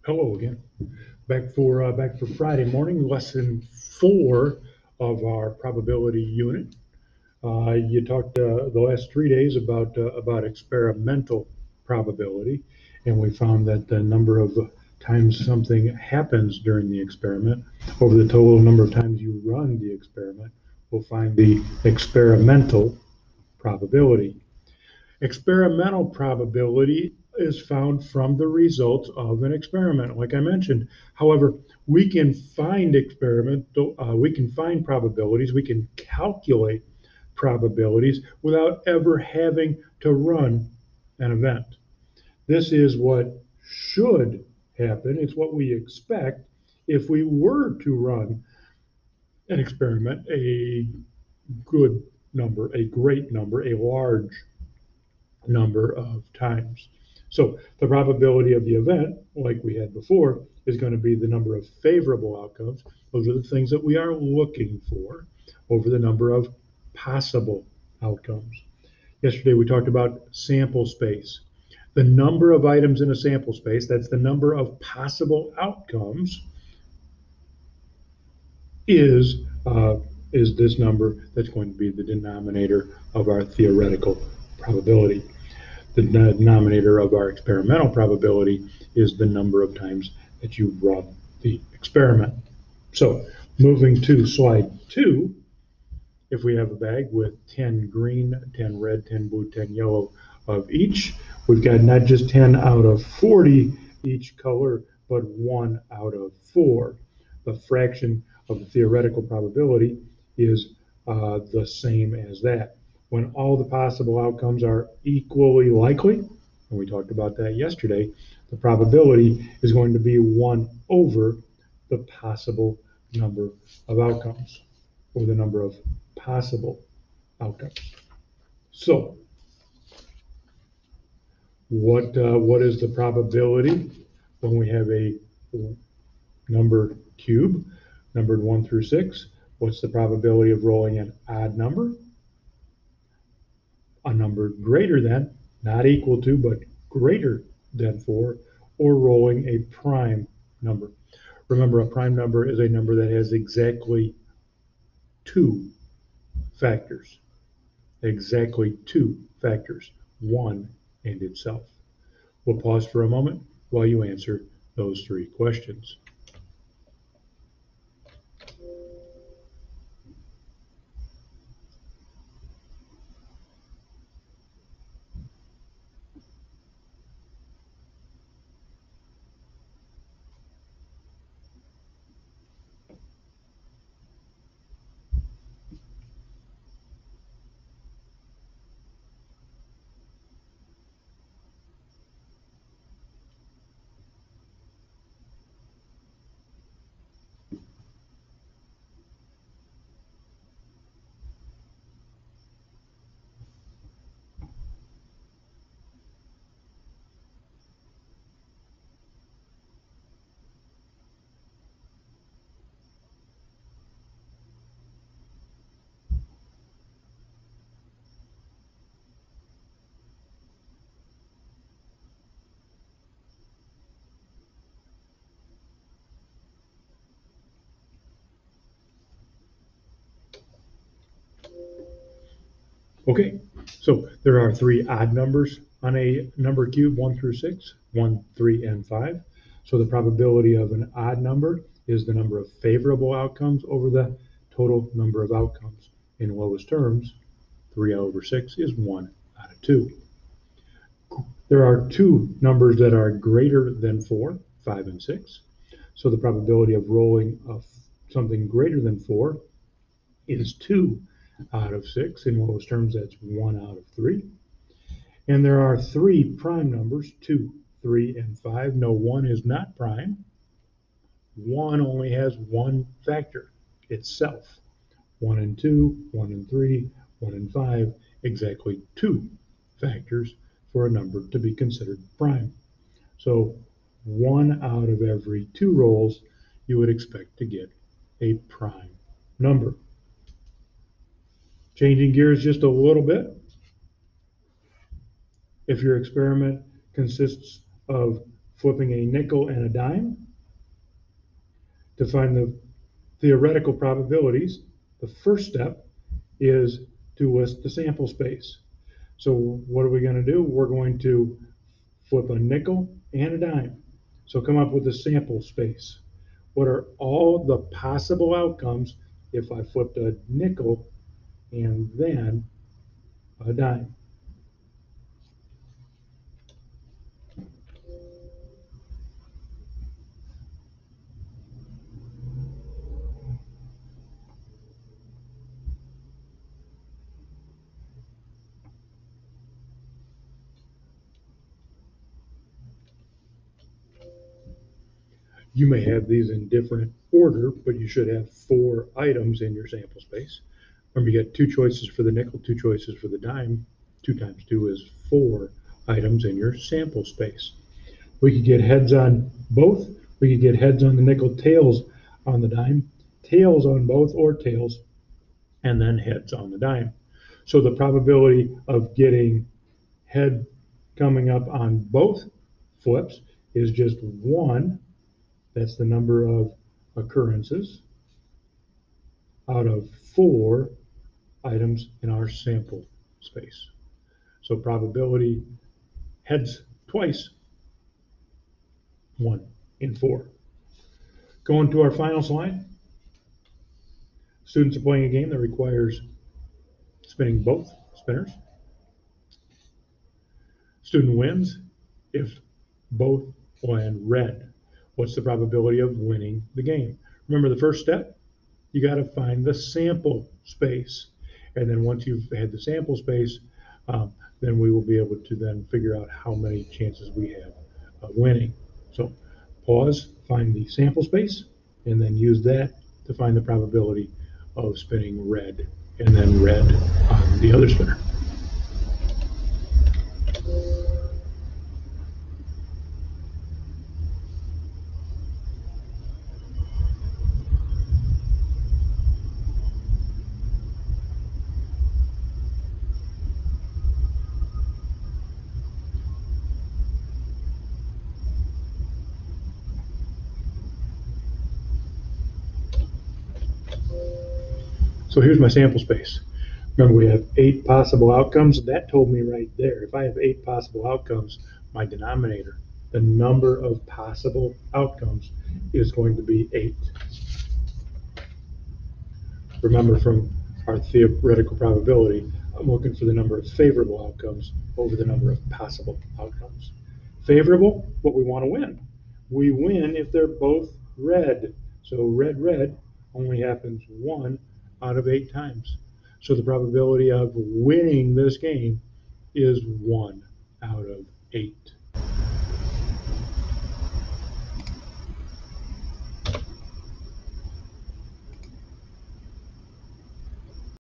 Hello again. Back for Friday morning, lesson 4 of our probability unit. You talked the last 3 days about experimental probability, and we found that the number of times something happens during the experiment over the total number of times you run the experiment will find the experimental probability. Experimental probability is found from the results of an experiment, like I mentioned. However, we can find probabilities, we can calculate probabilities without ever having to run an event. This is what should happen. It's what we expect if we were to run an experiment a good number, a great number, a large number of times. So the probability of the event, like we had before, is going to be the number of favorable outcomes. Those are the things that we are looking for over the number of possible outcomes. Yesterday we talked about sample space. The number of items in a sample space, that's the number of possible outcomes, is uh, is this number that's going to be the denominator of our theoretical probability. The denominator of our experimental probability is the number of times that you run the experiment. So moving to slide 2, if we have a bag with 10 green, 10 red, 10 blue, 10 yellow of each, we've got not just 10 out of 40 each color, but 1 out of 4. The fraction of the theoretical probability is the same as that. When all the possible outcomes are equally likely, and we talked about that yesterday, the probability is going to be 1 over the possible number of outcomes, or the number of possible outcomes. So, what is the probability when we have a number cube, numbered 1 through 6? What's the probability of rolling an odd number? A number greater than, not equal to, but greater than 4, or rolling a prime number. Remember, a prime number is a number that has exactly 2 factors. Exactly 2 factors, 1 and itself. We'll pause for a moment while you answer those 3 questions. Okay, so there are 3 odd numbers on a number cube, 1 through 6, 1, 3, and 5. So the probability of an odd number is the number of favorable outcomes over the total number of outcomes. In lowest terms, 3 over 6 is 1 out of 2. There are 2 numbers that are greater than 4, 5 and 6. So the probability of rolling something greater than 4 is 2 out of 6. In lowest terms, that's 1 out of 3. And there are 3 prime numbers, 2, 3, and 5. No, 1 is not prime. 1 only has 1 factor, itself. 1 and 2, 1 and 3, 1 and 5, exactly 2 factors for a number to be considered prime. So 1 out of every 2 rolls, you would expect to get a prime number. Changing gears just a little bit, if your experiment consists of flipping a nickel and a dime. To find the theoretical probabilities, the first step is to list the sample space. So what are we going to do? We're going to flip a nickel and a dime. So come up with a sample space. What are all the possible outcomes if I flipped a nickel and then a dime? You may have these in different order, but you should have 4 items in your sample space. Remember, you get 2 choices for the nickel, 2 choices for the dime. 2 times 2 is 4 items in your sample space. We could get heads on both. We could get heads on the nickel, tails on the dime, tails on both, or tails, and then heads on the dime. So the probability of getting head coming up on both flips is just 1. That's the number of occurrences out of 4 items in our sample space. So probability heads twice, 1 in 4. Going to our final slide. Students are playing a game that requires spinning both spinners. Student wins if both land red. What's the probability of winning the game? Remember the first step? You got to find the sample space. And then once you've had the sample space, then we will be able to then figure out how many chances we have of winning. So pause, find the sample space, and then use that to find the probability of spinning red, and then red on the other spinner. So here's my sample space. Remember, we have 8 possible outcomes. That told me right there, if I have 8 possible outcomes, my denominator, the number of possible outcomes, is going to be 8. Remember, from our theoretical probability, I'm looking for the number of favorable outcomes over the number of possible outcomes. Favorable, what we want to win. We win if they're both red. So red, red only happens 1 out of 8 times. So the probability of winning this game is 1 out of 8.